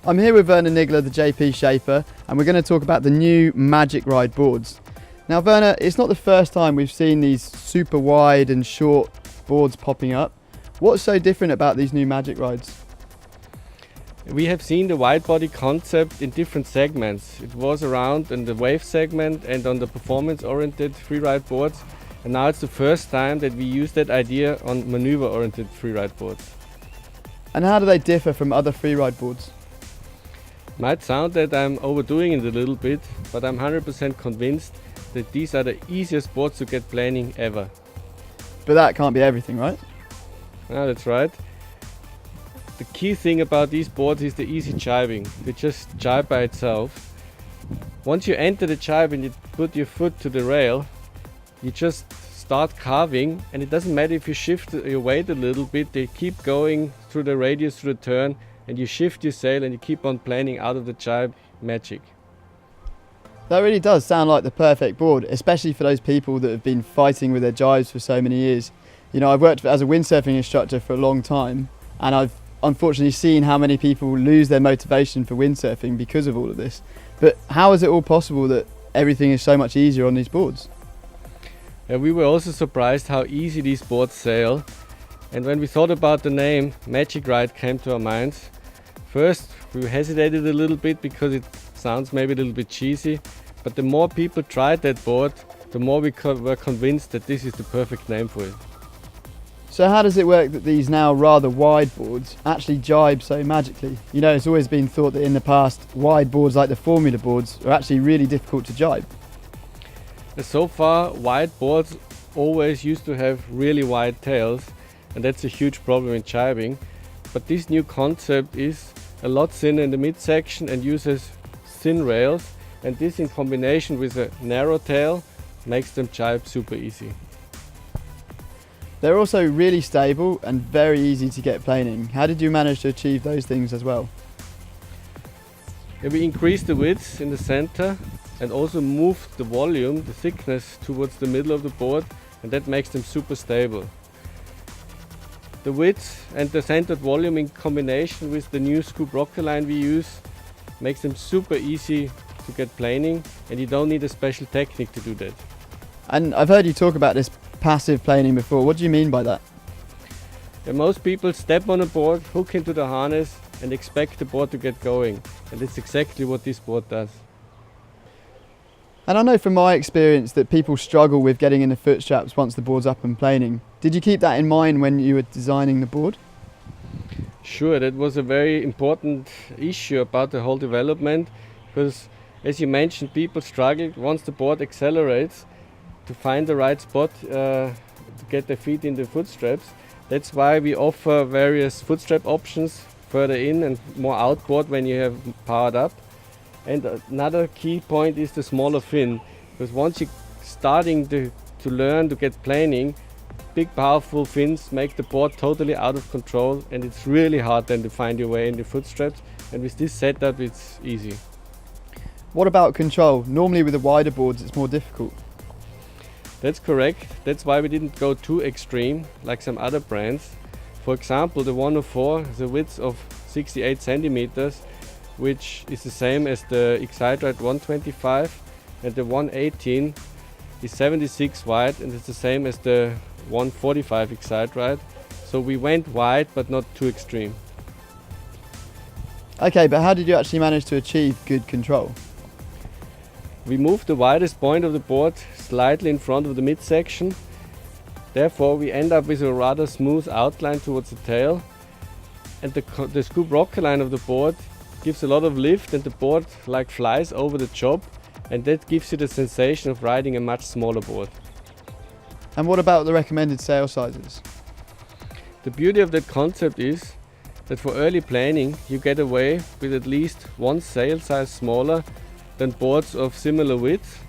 I'm here with Werner Nigler, the JP Shaper, and we're going to talk about the new Magic Ride boards. Now Werner, it's not the first time we've seen these super wide and short boards popping up. What's so different about these new Magic Rides? We have seen the wide body concept in different segments. It was around in the wave segment and on the performance oriented freeride boards, and now it's the first time that we use that idea on maneuver oriented freeride boards. And how do they differ from other freeride boards? Might sound that I'm overdoing it a little bit, but I'm 100% convinced that these are the easiest boards to get planing ever. But that can't be everything, right? Ah, that's right. The key thing about these boards is the easy jibing. They just jibe by itself. Once you enter the jibe and you put your foot to the rail, you just start carving, and it doesn't matter if you shift your weight a little bit, they keep going through the radius, through the turn, and you shift your sail and you keep on planing out of the jibe. Magic. That really does sound like the perfect board, especially for those people that have been fighting with their jibes for so many years. You know, I've worked as a windsurfing instructor for a long time, and I've unfortunately seen how many people lose their motivation for windsurfing because of all of this. But how is it all possible that everything is so much easier on these boards? We were also surprised how easy these boards sail, and when we thought about the name, Magic Ride came to our minds. First we hesitated a little bit because it sounds maybe a little bit cheesy, but the more people tried that board, the more we were convinced that this is the perfect name for it. So how does it work that these now rather wide boards actually jibe so magically? You know, it's always been thought that in the past, wide boards like the Formula boards are actually really difficult to jibe. So far, wide boards always used to have really wide tails, and that's a huge problem in jibing. But this new concept is a lot thinner in the midsection and uses thin rails, and this in combination with a narrow tail makes them jibe super easy. They're also really stable and very easy to get planing. How did you manage to achieve those things as well? We increased the width in the center and also moved the volume, the thickness, towards the middle of the board, and that makes them super stable. The width and the centered volume in combination with the new scoop rocker line we use makes them super easy to get planing, and you don't need a special technique to do that. And I've heard you talk about this passive planing before. What do you mean by that? Most people step on a board, hook into the harness and expect the board to get going, and it's exactly what this board does. And I know from my experience that people struggle with getting in the foot straps once the board's up and planing. Did you keep that in mind when you were designing the board? Sure, that was a very important issue about the whole development, because as you mentioned, people struggle once the board accelerates to find the right spot to get their feet in the foot straps. That's why we offer various foot strap options further in and more outboard when you have powered up. And another key point is the smaller fin, because once you're starting to learn to get planing, big powerful fins make the board totally out of control, and it's really hard then to find your way in the foot straps, and with this setup it's easy. What about control? Normally with the wider boards it's more difficult. That's correct. That's why we didn't go too extreme like some other brands. For example, the 104 has a width of 68 centimeters, which is the same as the Excite-Ride 125, and the 118 is 76 wide, and it's the same as the 145 Excite-Ride. So we went wide but not too extreme. Okay, but how did you actually manage to achieve good control? We moved the widest point of the board slightly in front of the midsection. Therefore we end up with a rather smooth outline towards the tail, and the scoop rocker line of the board gives a lot of lift, and the board like flies over the job, and that gives you the sensation of riding a much smaller board. And what about the recommended sail sizes? The beauty of that concept is that for early planing you get away with at least one sail size smaller than boards of similar width.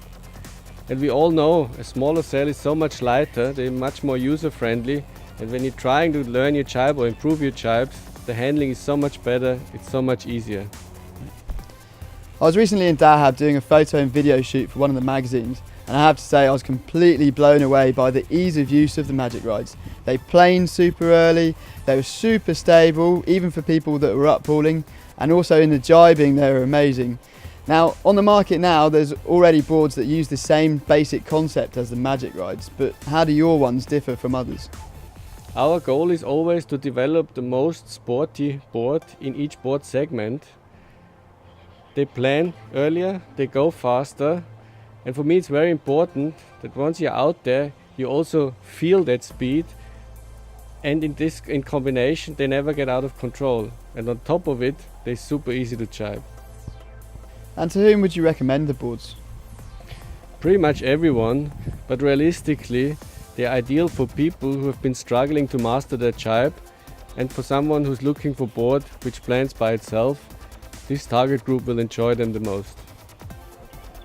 And we all know a smaller sail is so much lighter, they're much more user friendly, and when you're trying to learn your jibe or improve your jibes, the handling is so much better, it's so much easier. I was recently in Dahab doing a photo and video shoot for one of the magazines, and I have to say I was completely blown away by the ease of use of the Magic Rides. They planed super early, they were super stable, even for people that were up pooling, and also in the jibing they're amazing. Now on the market now there's already boards that use the same basic concept as the Magic Rides, but how do your ones differ from others? Our goal is always to develop the most sporty board in each board segment. They plan earlier, they go faster, and for me it's very important that once you're out there you also feel that speed, and in combination they never get out of control, and on top of it they're super easy to jibe. And to whom would you recommend the boards? Pretty much everyone, but realistically they're ideal for people who have been struggling to master their jibe, and for someone who's looking for a board which plans by itself. This target group will enjoy them the most.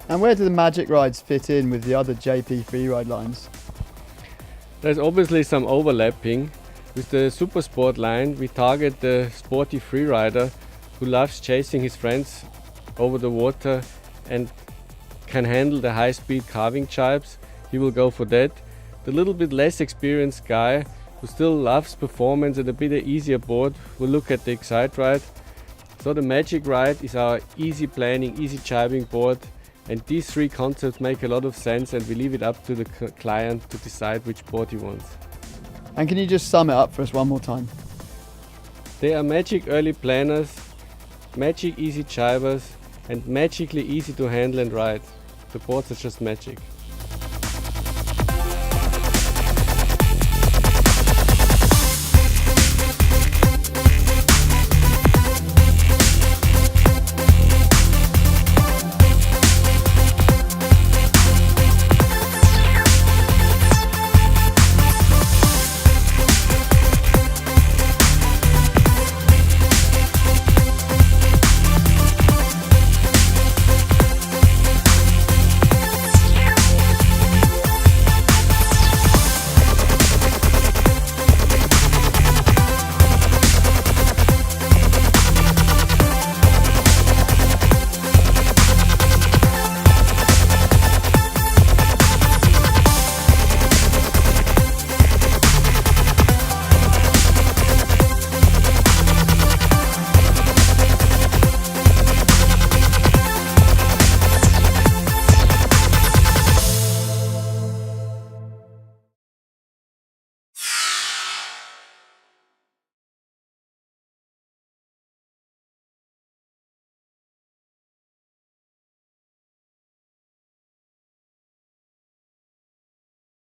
And where do the Magic Rides fit in with the other JP Freeride lines? There's obviously some overlapping. With the Super Sport line we target the sporty freerider who loves chasing his friends over the water and can handle the high speed carving jibes. He will go for that. The little bit less experienced guy who still loves performance and a bit easier board will look at the Excite Ride. So the Magic Ride is our easy planning, easy jibing board, and these three concepts make a lot of sense, and we leave it up to the client to decide which board he wants. And can you just sum it up for us one more time? They are Magic early planners, Magic easy jibers, and magically easy to handle and ride. The boards are just magic.